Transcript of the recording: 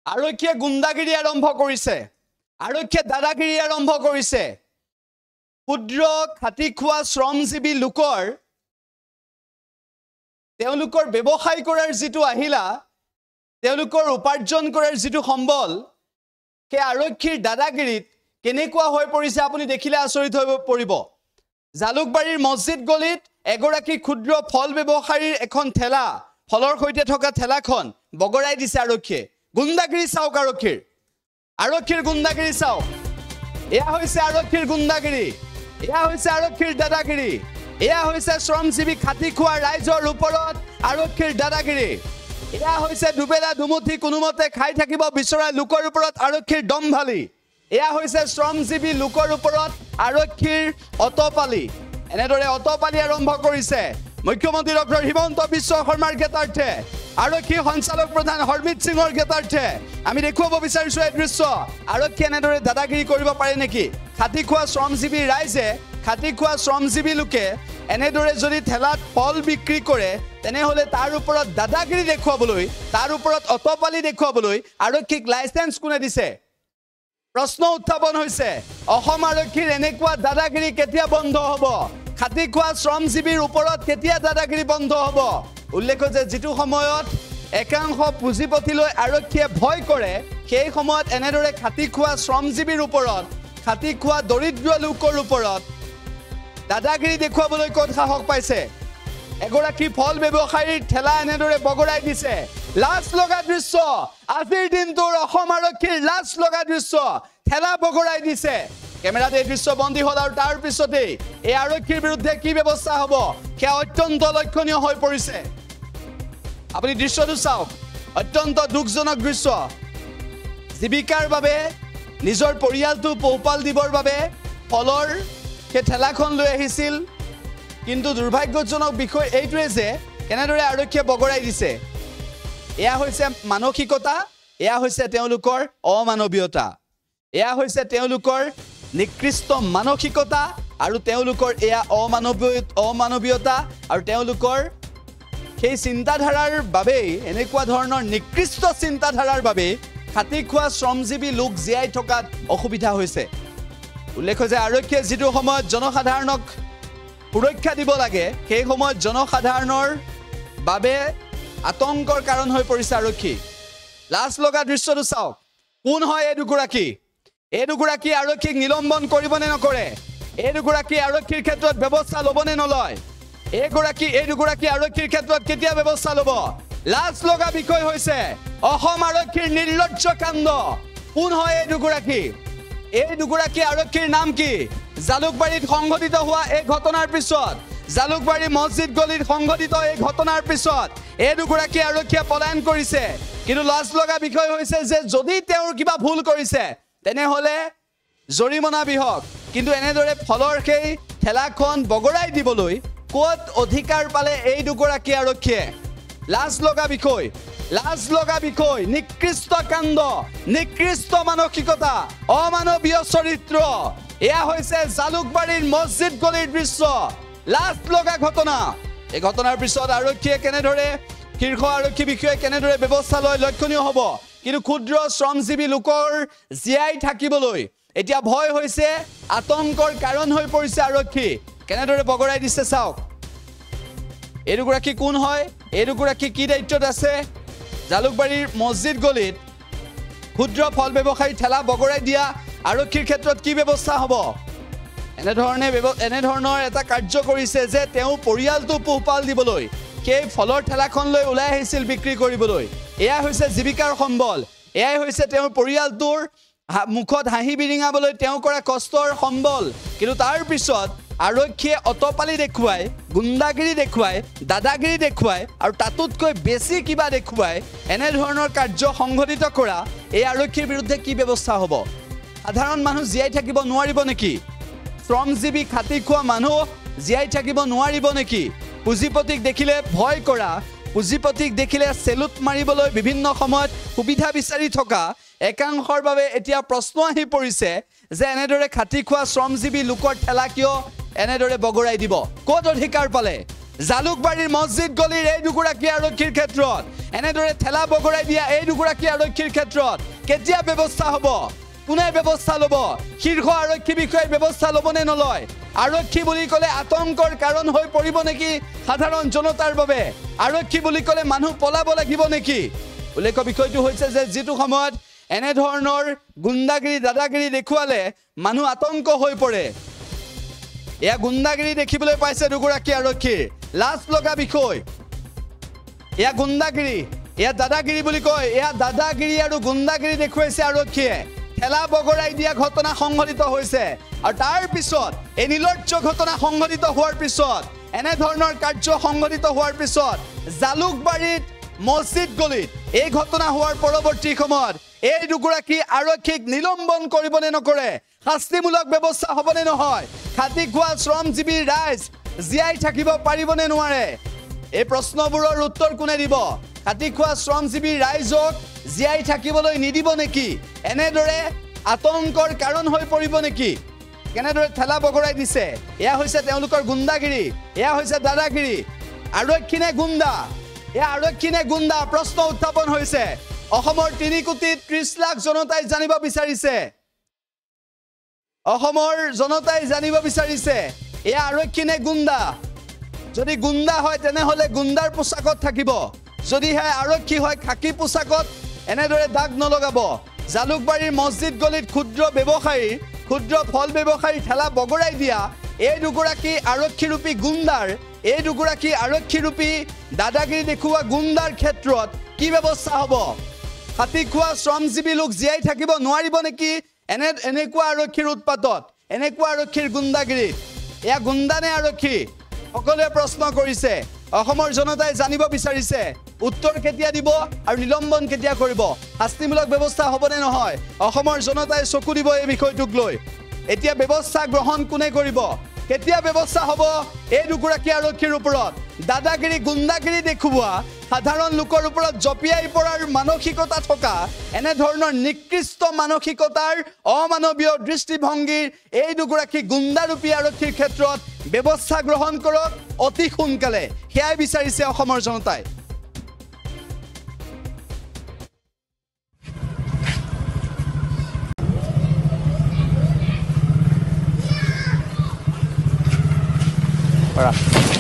আৰক্ষীয়ে গুণ্ডাগিৰি আৰম্ভ কৰিছে আৰক্ষীয়ে দাদাগিৰি আৰম্ভ কৰিছে ক্ষুদ্ৰ খাটি খোৱা শ্ৰমজীৱী লোকৰ তেওঁলোকৰ ব্যৱসায় কৰাৰ যিটো আহিলা তেওঁলোকৰ উপাৰ্জন কৰাৰ যিটো সম্বল কে আৰক্ষীৰ দাদাগিৰিত কেনেকুৱা হৈ পৰিছে আপুনি দেখিলে আচৰিত হৈ পৰিব জালুকবাৰীৰ মছজিদ গলিত এগৰাকী ক্ষুদ্ৰ ফল ব্যৱসায়ীৰ এখন ঠেলা ফলৰ সৈতে থকা ঠেলাখন বগৰাই দিছে আৰক্ষীয়ে গুণ্ডাগিৰি চাওক আৰক্ষীৰ গুণ্ডাগিৰি চাওক এয়া হৈছে আৰক্ষীৰ গুণ্ডাগিৰি এয়া হৈছে আৰক্ষীৰ দাদাগিৰি এয়া হৈছে শ্ৰমজীৱী খাটি খোৱা ৰাইজৰ ওপৰত আৰক্ষীৰ দাদাগিৰি এয়া হৈছে দুবেলা দুমুঠি কোনোমতে খাই থাকিব বিচৰা লোকৰ ওপৰত আৰক্ষীৰ দমভালি এয়া হৈছে শ্ৰমজীৱী লোকৰ ওপৰত আৰক্ষীৰ অতপালি এনেদৰে অতপালি আৰম্ভ কৰিছে মুখ্যমন্ত্ৰী ডক্টৰ হিমন্ত বিশ্ব শৰ্মাৰ গেটাৰ্থে আৰক্ষী সঞ্চালক প্ৰধান হৰমিত সিঙৰ গেটাৰ্থে আমি দেখুৱাব বিচাৰিছো এই দৃশ্য আৰক্ষী এনেদৰে দাদাগিৰি কৰিব পাৰে নেকি খাটি খোৱা শ্ৰমজীৱী ৰাইজে খাটি খোৱা শ্ৰমজীৱী লোকে এনেদৰে যদি ঠেলাত ফল বিক্ৰী কৰে তেনেহলে তাৰ ওপৰত দাদাগিৰি দেখুৱাবলৈ তাৰ ওপৰত অতপালি দেখুৱাবলৈ আৰক্ষীক লাইসেন্স কোনে দিছে প্ৰশ্ন উত্থাপন হৈছে অসম আৰক্ষীৰ এনেকুৱা দাদাগিৰি কেতিয়া বন্ধ হ'ব খাটি খোৱা শ্ৰমজীৱীৰ ওপৰত কেতিয়া দাদাগিৰি বন্ধ হ'ব উল্লেখ্য যে যেটো সময়ত একাংশ পুঁজিপতিলৈ আৰক্ষীয়ে ভয় কৰে সেই সময়ত এনেদৰে খাটি খোৱা শ্ৰমজীৱীৰ ওপৰত খাটি খোৱা দৰিদ্ৰ লোকৰ ওপৰত দাদাগিৰি দেখুৱাবলৈ ক'ত সাহস পাইছে এগৰাকী ফল ব্যৱসায়ীৰ ঠেলা এনেদৰে বগৰাই দিছে লাজ লগা দৃশ্য আজিৰ দিনটোৰ অসম আৰক্ষীৰ লাজ লগা দৃশ্য ঠেলা বগৰাই দিছে কেমেৰাত এই দৃশ্য বন্দী হ'ল আৰু তাৰ পিছতেই এই আৰক্ষীৰ বিৰুদ্ধে কি ব্যৱস্থা হ'ব সেয়া অত্যন্ত লক্ষণীয় হৈ পৰিছে আপুনি দৃশ্যটো চাওক অত্যন্ত দুখজনক দৃশ্য জীৱিকাৰ বাবে নিজৰ পৰিয়ালটো পোহপাল দিবৰ বাবে ফলৰ সেই ঠেলাখন লৈ আহিছিল কিন্তু দুৰ্ভাগ্যজনক বিষয় এইটোৱে যে কেনেদৰে আৰক্ষীয়ে বগৰাই দিছে এয়া হৈছে মানসিকতা এয়া হৈছে তেওঁলোকৰ অমানৱীয়তা এয়া হৈছে তেওঁলোকৰ নিকৃষ্ট মানসিকতা আৰু তেওঁলোকৰ এয়া অমানৱীয়তা আৰু তেওঁলোকৰ সেই চিন্তাধাৰাৰ বাবে এনেকুৱা ধৰণৰ নিকৃষ্ট চিন্তাধাৰাৰ বাবে খাটি খোৱা শ্ৰমজীৱী লোক জীয়াই থকাত অসুবিধা হৈছে উল্লেখ্য যে আৰক্ষীয়ে যেটো সময়ত জনসাধাৰণক সুৰক্ষা দিব লাগে সেই সময়ত জনসাধাৰণৰ বাবে আতংকৰ কাৰণ হৈ পৰিছে আৰক্ষী লাজ লগা দৃশ্যটো চাওক কোন হয় এই দুগৰাকী আৰক্ষীক নিলম্বন কৰিব নে নকৰে এই দুগৰাকী আৰক্ষীৰ ক্ষেত্ৰত ব্যৱস্থা ল'ব নে নলয় এই দুগৰাকী আৰক্ষীৰ ক্ষেত্ৰত কেতিয়া ব্যৱস্থা ল'ব লাজ লগা বিষয় হৈছে অসম আৰক্ষীৰ নিৰ্লজ্জ কাণ্ড কোন হয় এই দুগৰাকী আৰক্ষীৰ নাম কি জালুকবাৰীত সংঘটিত হোৱা এই ঘটনাৰ পিছত জালুকবাৰী মছজিদ গলিত সংঘটিত এই ঘটনাৰ পিছত এই দুগৰাকী আৰক্ষীয়ে পলায়ন কৰিছে কিন্তু লাজ লগা বিষয় হৈছে যে যদি তেওঁৰ কিবা ভুল কৰিছে তেনেহলে জৰিমনা বিহক কিন্তু এনেদৰে ফলৰ সেই ঠেলাখন বগৰাই দিবলৈ ক'ত অধিকাৰ পালে এই দুগৰাকী আৰক্ষীয়ে লাজ লগা বিষয় নিকৃষ্ট কাণ্ড নিকৃষ্ট মানসিকতা অমানৱীয় চৰিত্ৰ এয়া হৈছে জালুকবাৰীৰ মছজিদ গলিৰ দৃশ্য লাজ লগা ঘটনা এই ঘটনাৰ পিছত আৰক্ষীয়ে কেনেদৰে শীৰ্ষ আৰক্ষী বিষয়াই কেনেদৰে ব্যৱস্থা লয় লক্ষণীয় হ'ব কিন্তু ক্ষুদ্ৰ শ্ৰমজীৱী লোকৰ জীয়াই থাকিবলৈ এতিয়া ভয় হৈছে আতংকৰ কাৰণ হৈ পৰিছে আৰক্ষী কেনেদৰে বগৰাই দিছে চাওক এই দুগৰাকী কোন হয় এই দুগৰাকী কি দায়িত্বত আছে জালুকবাৰীৰ মছজিদ গলিত ক্ষুদ্ৰ ফল ব্যৱসায়ী ঠেলা বগৰাই দিয়া আৰক্ষীৰ ক্ষেত্ৰত কি ব্যৱস্থা হ'ব এনেধৰণৰ এটা কাৰ্য কৰিছে যে তেওঁ পৰিয়ালটো পোহপাল দিবলৈ সেই ফলৰ ঠেলাখন লৈ ওলাই আহিছিল বিক্ৰী কৰিবলৈ এয়া হৈছে জীৱিকাৰ সম্বল এয়াই হৈছে তেওঁৰ পৰিয়ালটোৰ মুখত হাঁহি বিৰিঙাবলৈ তেওঁ কৰা কষ্টৰ সম্বল কিন্তু তাৰ পিছত আৰক্ষীয়ে অতপালি দেখুৱাই গুণ্ডাগিৰি দেখুৱাই দাদাগিৰি দেখুৱাই আৰু তাতোতকৈ বেছি কিবা দেখুৱাই এনেধৰণৰ কাৰ্য সংঘটিত কৰা এই আৰক্ষীৰ বিৰুদ্ধে কি ব্যৱস্থা হ'ব সাধাৰণ মানুহ জীয়াই থাকিব নোৱাৰিব নেকি শ্ৰমজীৱী খাটি খোৱা মানুহ জীয়াই থাকিব নোৱাৰিব নেকি পুঁজিপতিক দেখিলে ভয় কৰা পুঁজিপতিক দেখিলে সেলুট মাৰিবলৈ বিভিন্ন সময়ত সুবিধা বিচাৰি থকা একাংশৰ বাবে এতিয়া প্ৰশ্ন আহি পৰিছে যে এনেদৰে খাটি খোৱা শ্ৰমজীৱী লোকৰ ঠেলা কিয় এনেদৰে বগৰাই দিব ক'ত অধিকাৰ পালে জালুকবাৰীৰ মছজিদ গলিৰ এই দুগৰাকী আৰক্ষীৰ ক্ষেত্ৰত এনেদৰে ঠেলা বগৰাই দিয়া এই দুগৰাকী আৰক্ষীৰ ক্ষেত্ৰত কেতিয়া ব্যৱস্থা হ'ব কোনে ব্যৱস্থা ল'ব শীৰ্ষ আৰক্ষী বিষয়াই ব্যৱস্থা ল'বনে নলয় আৰক্ষী বুলি ক'লে আতংকৰ কাৰণ হৈ পৰিব নেকি সাধাৰণ জনতাৰ বাবে আৰক্ষী বুলি ক'লে মানুহ পলাব লাগিব নেকি উল্লেখ বিষয়টো হৈছে যে যিটো সময়ত এনে ধৰণৰ গুণ্ডাগিৰি দাদাগিৰি দেখুৱালে মানুহ আতংক হৈ পৰে এয়া গুণ্ডাগিৰি দেখিবলৈ পাইছে দুগৰাকী আৰক্ষীৰ লাজ লগা বিষয় এয়া গুণ্ডাগিৰি এয়া দাদাগিৰি বুলি কয় এয়া দাদাগিৰি আৰু গুণ্ডাগিৰি দেখুৱাইছে আৰক্ষীয়ে ঠেলা বগৰাই দিয়া ঘটনা সংঘটিত হৈছে আৰু তাৰ পিছত এই নিৰ্লজ্জ ঘটনা সংঘটিত হোৱাৰ পিছত এনে ধৰণৰ কাৰ্য সংঘটিত হোৱাৰ পিছত জালুকবাৰীত মছজিদ গলিত এই ঘটনা হোৱাৰ পৰৱৰ্তী সময়ত এই দুগৰাকী আৰক্ষীক নিলম্বন কৰিবনে নকৰে শাস্তিমূলক ব্যৱস্থা হ'বনে নহয় খাটি খোৱা শ্ৰমজীৱী ৰাইজ জীয়াই থাকিব পাৰিবনে নোৱাৰে এই প্ৰশ্নবোৰৰ উত্তৰ কোনে দিব খাটি খোৱা শ্ৰমজীৱী ৰাইজক জীয়াই থাকিবলৈ নিদিব নেকি এনেদৰে আতংকৰ কাৰণ হৈ পৰিব নেকি কেনেদৰে ঠেলা বগৰাই দিছে এয়া হৈছে তেওঁলোকৰ গুণ্ডাগিৰি এয়া হৈছে দাদাগিৰি আৰক্ষী নে গুণ্ডা এয়া আৰক্ষী নে গুণ্ডা প্ৰশ্ন উত্থাপন হৈছে অসমৰ 3 কোটি 30 লাখ জনতাই জানিব বিচাৰিছে অসমৰ জনতাই জানিব বিচাৰিছে এয়া আৰক্ষী নে গুণ্ডা যদি গুণ্ডা হয় তেনেহ'লে গুণ্ডাৰ পোছাকত থাকিব যদিহে আৰক্ষী হয় খাকী পোছাকত এনেদৰে দাগ নলগাব জালুকবাৰীৰ মছজিদ গলিত ক্ষুদ্ৰ ফল ব্যৱসায়ী ঠেলা বগৰাই দিয়া এই দুগৰাকী আৰক্ষীৰূপী গুণ্ডাৰ এই দুগৰাকী আৰক্ষীৰূপী দাদাগিৰি দেখুওৱা গুণ্ডাৰ ক্ষেত্ৰত কি ব্যৱস্থা হ'ব খাটি খোৱা শ্ৰমজীৱী লোক জীয়াই থাকিব নোৱাৰিব নেকি এনেকুৱা আৰক্ষীৰ উৎপাতত এনেকুৱা আৰক্ষীৰ গুণ্ডাগিৰিত এয়া গুণ্ডা নে আৰক্ষী সকলোৱে প্ৰশ্ন কৰিছে অসমৰ জনতাই জানিব বিচাৰিছে উত্তৰ কেতিয়া দিব আৰু নিলম্বন কেতিয়া কৰিব শাস্তিমূলক ব্যৱস্থা হ'বনে নহয় অসমৰ জনতাই চকু দিব এই বিষয়টোক লৈ এতিয়া ব্যৱস্থা গ্ৰহণ কোনে কৰিব কেতিয়া ব্যৱস্থা হ'ব এই দুগৰাকী আৰক্ষীৰ ওপৰত দাদাগিৰি গুণ্ডাগিৰি দেখুওৱা সাধাৰণ লোকৰ ওপৰত জপিয়াই পৰাৰ মানসিকতা থকা এনে ধৰণৰ নিকৃষ্ট মানসিকতাৰ অমানৱীয় দৃষ্টিভংগীৰ এই দুগৰাকী গুণ্ডাৰূপী আৰক্ষীৰ ক্ষেত্ৰত ব্যৱস্থা গ্ৰহণ কৰক অতি সোনকালে সেয়াই বিচাৰিছে অসমৰ জনতাই All right.